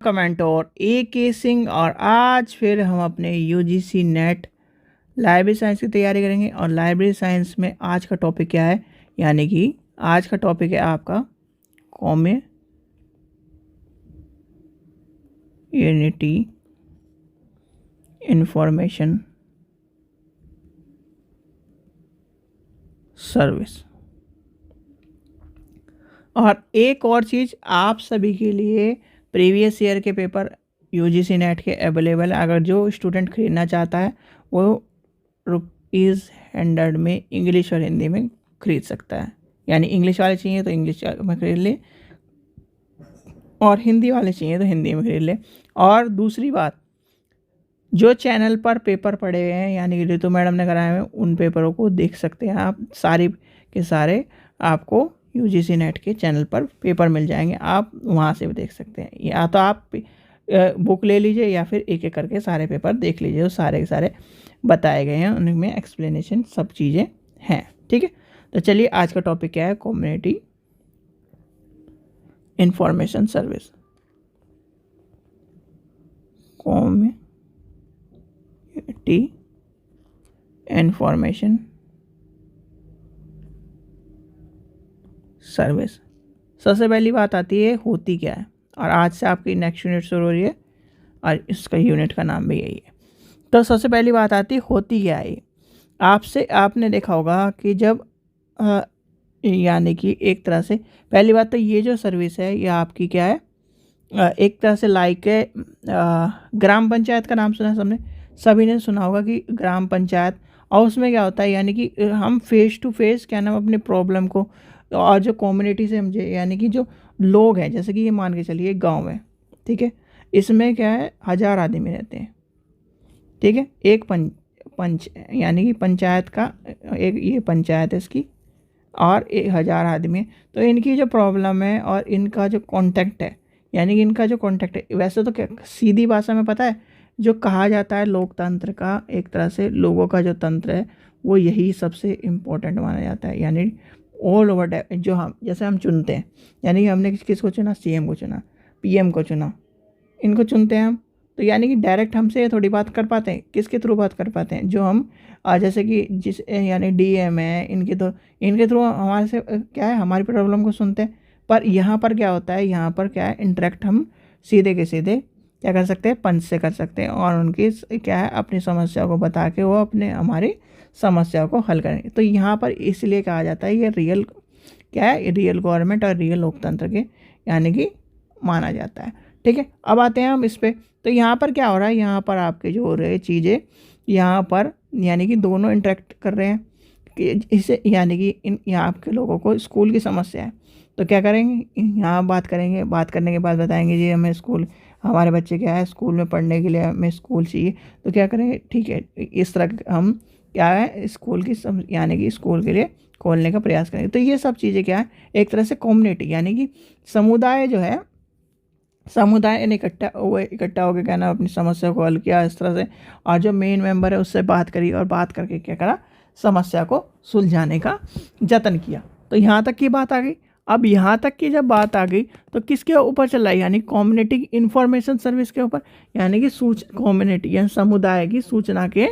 Comment और के सिंह। और आज फिर हम अपने यूजीसी नेट लाइब्रेरी साइंस की तैयारी करेंगे। और लाइब्रेरी साइंस में आज का टॉपिक क्या है, यानी कि आज का टॉपिक है आपका कम्युनिटी इंफॉर्मेशन सर्विस। और एक और चीज़ आप सभी के लिए, प्रीवियस ईयर के पेपर यूजीसी नेट के अवेलेबल है। अगर जो स्टूडेंट खरीदना चाहता है वो ₹100 में इंग्लिश और हिंदी में खरीद सकता है। यानी इंग्लिश वाले चाहिए तो इंग्लिश में खरीद ले, और हिंदी वाले चाहिए तो हिंदी में खरीद ले। और दूसरी बात, जो चैनल पर पेपर पड़े हुए हैं यानी कि ऋतु मैडम ने कराए हुए उन पेपरों को देख सकते हैं आप। सारे के सारे आपको यूजीसी नेट के चैनल पर पेपर मिल जाएंगे, आप वहाँ से भी देख सकते हैं। या तो आप बुक ले लीजिए या फिर एक एक करके सारे पेपर देख लीजिए, वो सारे के सारे बताए गए हैं, उनमें एक्सप्लेनेशन सब चीज़ें हैं। ठीक है, तो चलिए आज का टॉपिक क्या है, community information service. Community information service. सबसे पहली बात आती है होती क्या है, और आज से आपकी नेक्स्ट यूनिट शुरू हो रही है और इसका यूनिट का नाम भी यही है। तो सबसे पहली बात आती है होती क्या है। आपने देखा होगा कि जब यानी कि एक तरह से पहली बात तो ये जो सर्विस है ये आपकी क्या है, एक तरह से लाइक है ग्राम पंचायत का नाम सुना सबने, सभी ने सुना होगा कि ग्राम पंचायत। और उसमें क्या होता है, यानी कि हम फेस टू फेस क्या नाम अपने प्रॉब्लम को, और जो कम्युनिटी से हम यानी कि जो लोग हैं, जैसे कि ये मान के चलिए एक गांव है, ठीक है, इसमें क्या है 1000 आदमी रहते हैं। ठीक है, एक पंच यानी कि पंचायत का एक ये पंचायत है इसकी, और 1000 आदमी है। तो इनकी जो प्रॉब्लम है और इनका जो कॉन्टेक्ट है, यानी कि इनका जो कॉन्टेक्ट है, वैसे तो क्या सीधी भाषा में पता है, जो कहा जाता है लोकतंत्र का, एक तरह से लोगों का जो तंत्र है वो यही सबसे इम्पोर्टेंट माना जाता है। यानी ऑल ओवर जो हम जैसे हम चुनते हैं, यानी कि हमने किसको चुना, सीएम को चुना, पीएम को चुना, इनको चुनते हैं हम। तो यानी कि डायरेक्ट हमसे थोड़ी बात कर पाते हैं, किसके थ्रू बात कर पाते हैं, जो हम जैसे कि जिस यानी डीएम है, इनके थ्रू हमारे से क्या है, हमारी प्रॉब्लम को सुनते हैं। पर यहाँ पर क्या होता है, यहाँ पर क्या है, इंटरेक्ट हम सीधे के सीधे क्या कर सकते हैं, पंच से कर सकते हैं, और उनकी क्या है अपनी समस्या को बता के वो अपने हमारी समस्या को हल करेंगे। तो यहाँ पर इसलिए कहा जाता है ये रियल क्या है, रियल गवर्नमेंट और रियल लोकतंत्र के यानी कि माना जाता है। ठीक है, अब आते हैं हम इस पर। तो यहाँ पर क्या हो रहा है, यहाँ पर आपके जो हो रहे चीज़ें, यहाँ पर यानी कि दोनों इंटरेक्ट कर रहे हैं कि इससे, यानी कि यहाँ आपके लोगों को स्कूल की समस्या है, तो क्या करेंगे, यहाँ बात करेंगे, बात करने के बाद बताएंगे जी हमें स्कूल, हमारे बच्चे क्या है स्कूल में पढ़ने के लिए हमें स्कूल चाहिए। तो क्या करेंगे, ठीक है, इस तरह हम क्या है स्कूल की यानी कि स्कूल के लिए खोलने का प्रयास करेंगे। तो ये सब चीज़ें क्या है, एक तरह से कम्युनिटी यानी कि समुदाय जो है, समुदाय ने इकट्ठा होकर क्या ना अपनी समस्या को हल किया इस तरह से, और जो मेन मेंबर है उससे बात करी, और बात करके क्या करा, समस्या को सुलझाने का जतन किया। तो यहाँ तक की बात आ गई। अब यहाँ तक की जब बात आ गई तो किसके ऊपर चल रहा है, यानी कम्युनिटी इंफॉर्मेशन सर्विस के ऊपर, यानी कि कम्युनिटी या समुदाय की सूचना के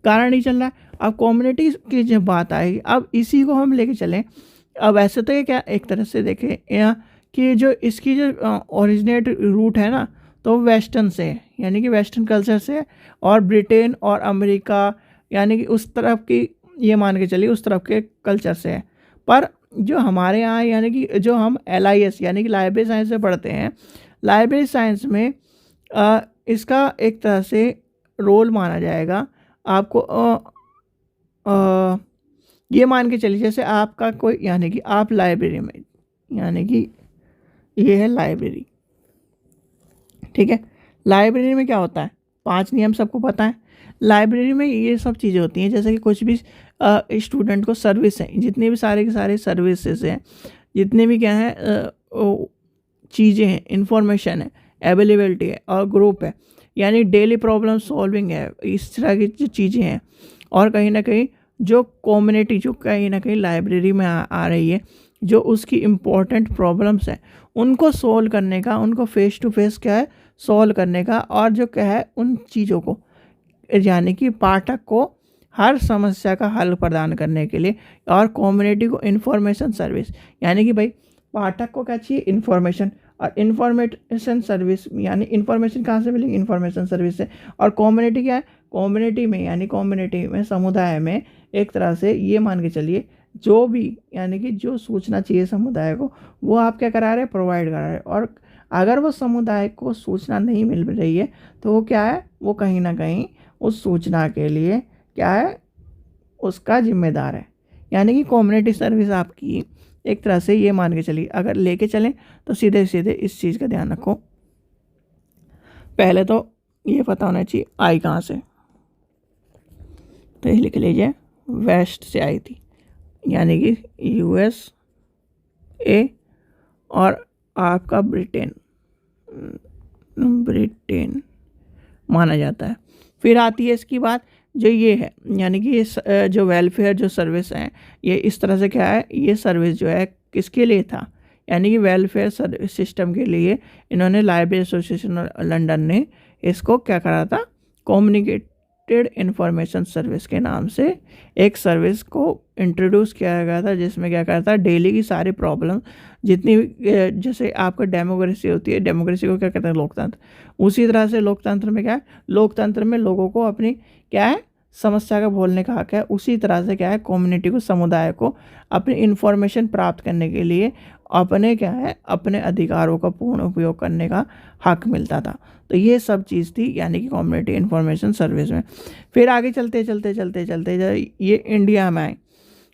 कारण ही चल रहा है। अब कम्युनिटी की जब बात आएगी, अब इसी को हम लेके चलें। अब ऐसे तो ये क्या एक तरह से देखें कि जो इसकी जो ओरिजिनेट रूट है ना, तो वेस्टर्न से है, यानी कि वेस्टर्न कल्चर से, और ब्रिटेन और अमेरिका यानी कि उस तरफ की, ये मान के चलिए उस तरफ के कल्चर से है। पर जो हमारे यहाँ यानी कि जो हम LIS यानी कि लाइब्रेरी साइंस में पढ़ते हैं, लाइब्रेरी साइंस में इसका एक तरह से रोल माना जाएगा आपको। ये मान के चलिए जैसे आपका कोई, यानी कि आप लाइब्रेरी में, यानी कि ये है लाइब्रेरी, ठीक है, लाइब्रेरी में क्या होता है, 5 नियम सबको पता है। लाइब्रेरी में ये सब चीज़ें होती हैं, जैसे कि कुछ भी स्टूडेंट को सर्विस है, जितने भी सारे के सारे सर्विसेज हैं, जितने भी क्या है चीज़ें हैं, इंफॉर्मेशन है, अवेलेबिलिटी है, और ग्रुप है, यानी डेली प्रॉब्लम सॉल्विंग है, इस तरह की जो चीज़ें हैं। और कहीं ना कहीं जो कम्युनिटी जो कहीं ना कहीं लाइब्रेरी में आ रही है, जो उसकी इम्पोर्टेंट प्रॉब्लम्स हैं उनको सोल्व करने का, उनको फेस टू फेस क्या है सॉल्व करने का, और जो क्या है उन चीज़ों को यानी कि पाठक को हर समस्या का हल प्रदान करने के लिए, और कम्युनिटी को इंफॉर्मेशन सर्विस, यानी कि भाई पाठक को क्या चाहिए इन्फॉर्मेशन, और इन्फॉर्मेशन सर्विस यानी इन्फॉर्मेशन कहाँ से मिलेगी इन्फॉर्मेशन सर्विस से। और कम्युनिटी क्या है, कम्युनिटी में यानी कम्युनिटी में समुदाय में एक तरह से ये मान के चलिए जो भी यानी कि जो सूचना चाहिए समुदाय को वो आप क्या करा रहे हैं प्रोवाइड करा रहे हैं। और अगर वो समुदाय को सूचना नहीं मिल रही है तो वो क्या है वो कहीं ना कहीं उस सूचना के लिए क्या है उसका जिम्मेदार है। यानी कि कम्युनिटी सर्विस आपकी एक तरह से ये मान के चलिए अगर लेके चलें तो सीधे सीधे इस चीज़ का ध्यान रखो। पहले तो ये पता होना चाहिए आई कहाँ से, तो ये लिख लीजिए वेस्ट से आई थी, यानी कि यूएस ए और आपका ब्रिटेन माना जाता है। फिर आती है इसकी बात जो ये है यानी कि ये जो वेलफेयर जो सर्विस है ये इस तरह से क्या है ये सर्विस जो है किसके लिए था, यानी कि वेलफेयर सर्विस सिस्टम के लिए इन्होंने लाइब्रेरी एसोसिएशन लंदन ने इसको क्या करा था कम्युनिकेटेड इन्फॉर्मेशन सर्विस के नाम से एक सर्विस को इंट्रोड्यूस किया गया था, जिसमें क्या करता है डेली की सारी प्रॉब्लम जितनी जैसे आपका डेमोक्रेसी होती है, डेमोक्रेसी को क्या कहते हैं लोकतंत्र, उसी तरह से लोकतंत्र में क्या है लोकतंत्र में लोगों को अपनी क्या है समस्या का बोलने का हक है, उसी तरह से क्या है कम्युनिटी को समुदाय को अपनी इन्फॉर्मेशन प्राप्त करने के लिए अपने क्या है अपने अधिकारों का पूर्ण उपयोग करने का हक मिलता था। तो ये सब चीज़ थी यानी कि कम्युनिटी इन्फॉर्मेशन सर्विस में। फिर आगे चलते चलते चलते चलते जब ये इंडिया में आए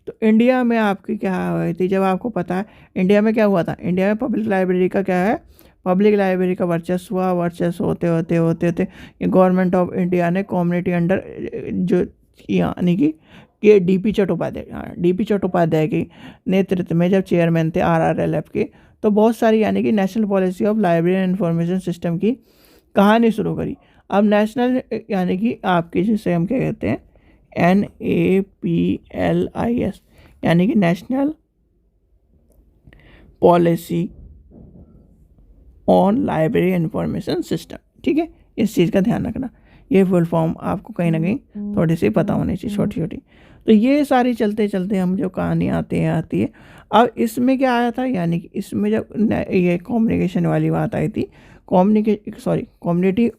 तो इंडिया में आपकी क्या हुई थी, जब आपको पता है इंडिया में क्या हुआ था, इंडिया में पब्लिक लाइब्रेरी का क्या है पब्लिक लाइब्रेरी का वर्चस्व हुआ, वर्चस्व होते होते होते होते ये गवर्नमेंट ऑफ इंडिया ने कम्युनिटी अंडर जो यानी कि ये डीपी चट्टोपाध्याय के नेतृत्व में जब चेयरमैन थे RRLF के, तो बहुत सारी यानी कि national policy of library and information system की कहानी शुरू करी। अब नेशनल यानी कि आपके जिसे हम क्या कहते हैं NAPLIS यानी कि national policy on library information system, ठीक है इस चीज़ का ध्यान रखना, ये फुल फॉर्म आपको कहीं ना कहीं थोड़ी सी पता होनी चाहिए छोटी छोटी। तो ये सारी चलते चलते हम जो कहानी आती है अब इसमें क्या आया था यानी कि इसमें जब ये कम्युनिकेशन वाली बात आई थी कम्युनिटी,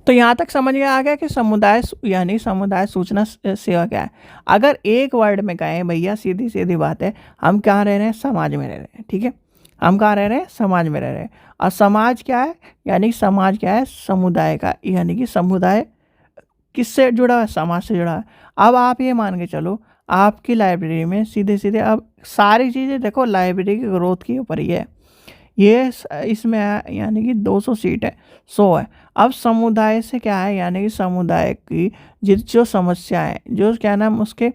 तो यहाँ तक समझ में आ गया कि समुदाय यानी समुदाय सूचना सेवा क्या है। अगर एक वर्ड में कहें भैया सीधी सीधी बात है हम कहाँ रह रहे हैं समाज में रह रहे हैं, ठीक है हम कहाँ रह रहे हैं समाज में रह रहे हैं। और समाज क्या है यानी समाज क्या है समुदाय का, यानी कि समुदाय किससे जुड़ा है समाज से जुड़ा है। अब आप ये मान के चलो आपकी लाइब्रेरी में सीधे सीधे अब सारी चीज़ें देखो लाइब्रेरी की ग्रोथ के ऊपर ही है, ये इसमें यानी कि 200 सीट है 100 है। अब समुदाय से क्या है यानी कि समुदाय की जो समस्याएं जो क्या नाम उसके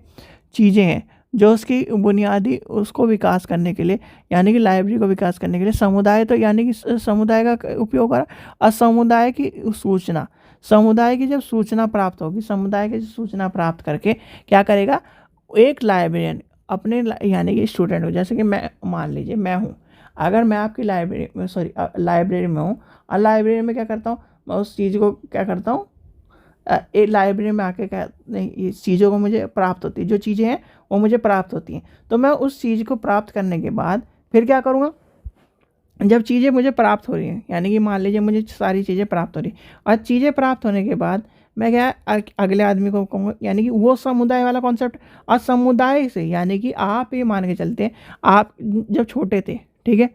चीज़ें हैं जो उसकी बुनियादी उसको विकास करने के लिए यानी कि लाइब्रेरी को विकास करने के लिए समुदाय तो यानी कि समुदाय का उपयोग करा। और समुदाय की सूचना समुदाय की जब सूचना प्राप्त होगी समुदाय की सूचना प्राप्त करके क्या करेगा एक लाइब्रेरियन अपने यानी कि स्टूडेंट हो, जैसे कि मैं मान लीजिए मैं हूँ, अगर मैं आपकी लाइब्रेरी में हूँ और लाइब्रेरी में क्या करता हूँ मैं उस चीज़ को क्या करता हूँ एक लाइब्रेरी में आके क्या नहीं इस चीज़ों को मुझे प्राप्त होती है, जो चीज़ें हैं वो मुझे प्राप्त होती हैं, तो मैं उस चीज़ को प्राप्त करने के बाद फिर क्या करूँगा जब चीज़ें मुझे प्राप्त हो रही हैं यानी कि मान लीजिए मुझे सारी चीज़ें प्राप्त हो रही और चीज़ें प्राप्त होने के बाद मैं क्या अगले आदमी को कहूँगा यानी कि वो समुदाय वाला कॉन्सेप्ट। और समुदाय से यानी कि आप ये मान के चलते हैं आप जब छोटे थे, ठीक है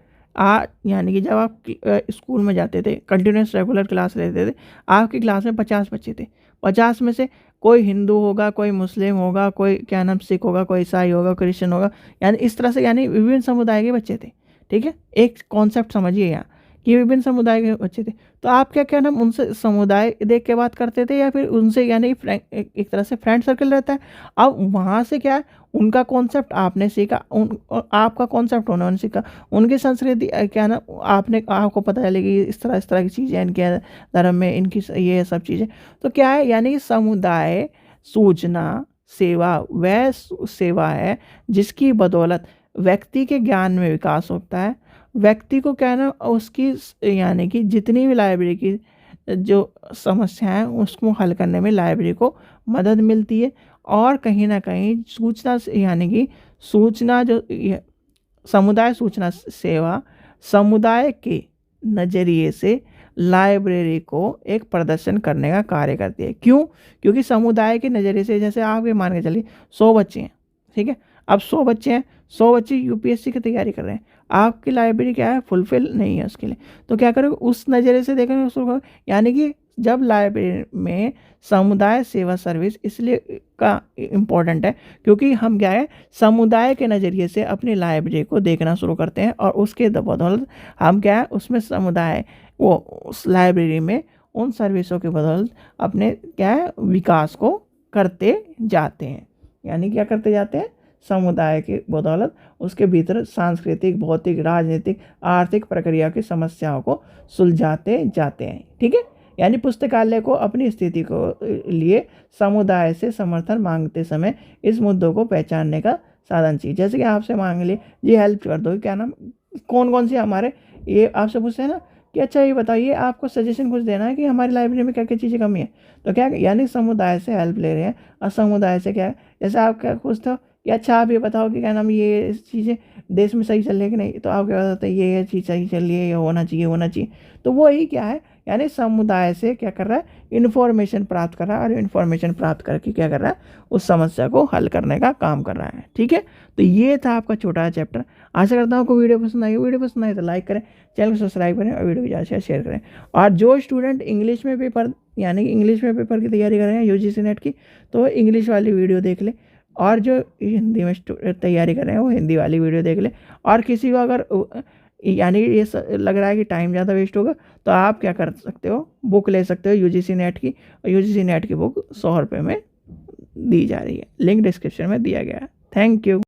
यानी कि जब आप स्कूल में जाते थे कंटिन्यूस रेगुलर क्लास लेते थे आपकी क्लास में 50 बच्चे थे, 50 में से कोई हिंदू होगा कोई मुस्लिम होगा कोई क्या नाम सिख होगा कोई ईसाई होगा क्रिश्चियन होगा, यानी इस तरह से यानी विभिन्न समुदाय के बच्चे थे, ठीक है एक कॉन्सेप्ट समझिए यहाँ कि विभिन्न समुदाय के बच्चे थे। तो आप क्या नाम उनसे समुदाय देख के बात करते थे या फिर उनसे यानी एक तरह से फ्रेंड सर्कल रहता है। अब वहाँ से क्या है उनका कॉन्सेप्ट आपने सीखा आपका कॉन्सेप्ट उन्होंने सीखा, उनकी संस्कृति क्या ना आपको पता चलेगी इस तरह की चीज़ें इनके धर्म में इनकी ये सब चीज़ें। तो क्या है यानी कि समुदाय सूचना सेवा वह सेवा है जिसकी बदौलत व्यक्ति के ज्ञान में विकास होता है। व्यक्ति को क्या है ना, उसकी यानी कि जितनी भी लाइब्रेरी की जो समस्या है उसको हल करने में लाइब्रेरी को मदद मिलती है। और कहीं ना कहीं सूचना यानी कि सूचना जो समुदाय सूचना सेवा समुदाय के नज़रिए से लाइब्रेरी को एक प्रदर्शन करने का कार्य करती है। क्यों? क्योंकि समुदाय के नज़रिए से, जैसे आप ये मान के चलिए 100 बच्चे हैं, ठीक है, अब 100 बच्चे हैं, 100 बच्चे यूपीएससी की तैयारी कर रहे हैं, आपकी लाइब्रेरी क्या है, फुलफिल नहीं है उसके लिए, तो क्या करोगे, उस नज़रिए से देखेंगे उसको। यानी कि जब लाइब्रेरी में समुदाय सेवा सर्विस इसलिए का इम्पोर्टेंट है क्योंकि हम क्या है, समुदाय के नज़रिए से अपनी लाइब्रेरी को देखना शुरू करते हैं और उसके बदौलत हम क्या है, उसमें समुदाय वो उस लाइब्रेरी में उन सर्विसों के बदौलत अपने क्या है, विकास को करते जाते हैं। यानी क्या करते जाते हैं, समुदाय के बदौलत उसके भीतर सांस्कृतिक, भौतिक, राजनीतिक, आर्थिक प्रक्रिया की समस्याओं को सुलझाते जाते हैं। ठीक है, यानी पुस्तकालय को अपनी स्थिति को लिए समुदाय से समर्थन मांगते समय इस मुद्दों को पहचानने का साधन चाहिए। जैसे कि आपसे मांग लिए जी हेल्प कर दो, क्या नाम, कौन कौन सी हमारे, ये आपसे पूछते हैं ना कि अच्छा ये बताइए, आपको सजेशन कुछ देना है कि हमारी लाइब्रेरी में क्या क्या चीज़ें कमी है, तो क्या यानी समुदाय से हेल्प ले रहे हैं। और समुदाय से क्या है, जैसे आप क्या पूछते हो कि अच्छा आप ये बताओ कि क्या नाम, ये चीज़ें देश में सही चल रही है कि नहीं, तो आप क्या बताते हैं ये चीज़ सही चल रही है, ये होना चाहिए होना चाहिए। तो वो ही क्या है, यानी समुदाय से क्या कर रहा है, इन्फॉर्मेशन प्राप्त कर रहा है और इन्फॉर्मेशन प्राप्त करके क्या कर रहा है, उस समस्या को हल करने का काम कर रहा है। ठीक है, तो ये था आपका छोटा चैप्टर। आशा करता हूँ आपको वीडियो पसंद आई। वीडियो पसंद आई तो लाइक करें, चैनल को सब्सक्राइब करें और वीडियो को ज़्यादा से शेयर करें। और जो स्टूडेंट इंग्लिश में पेपर यानी कि इंग्लिश में पेपर की तैयारी कर रहे हैं यूजीसी नेट की, तो इंग्लिश वाली वीडियो देख ले, और जो हिंदी में तैयारी कर रहे हैं वो हिंदी वाली वीडियो देख ले। और किसी को अगर यानी ये लग रहा है कि टाइम ज़्यादा वेस्ट होगा, तो आप क्या कर सकते हो, बुक ले सकते हो यूजीसी नेट की। और यूजीसी नेट की बुक 100 रुपये में दी जा रही है, लिंक डिस्क्रिप्शन में दिया गया है। Thank you.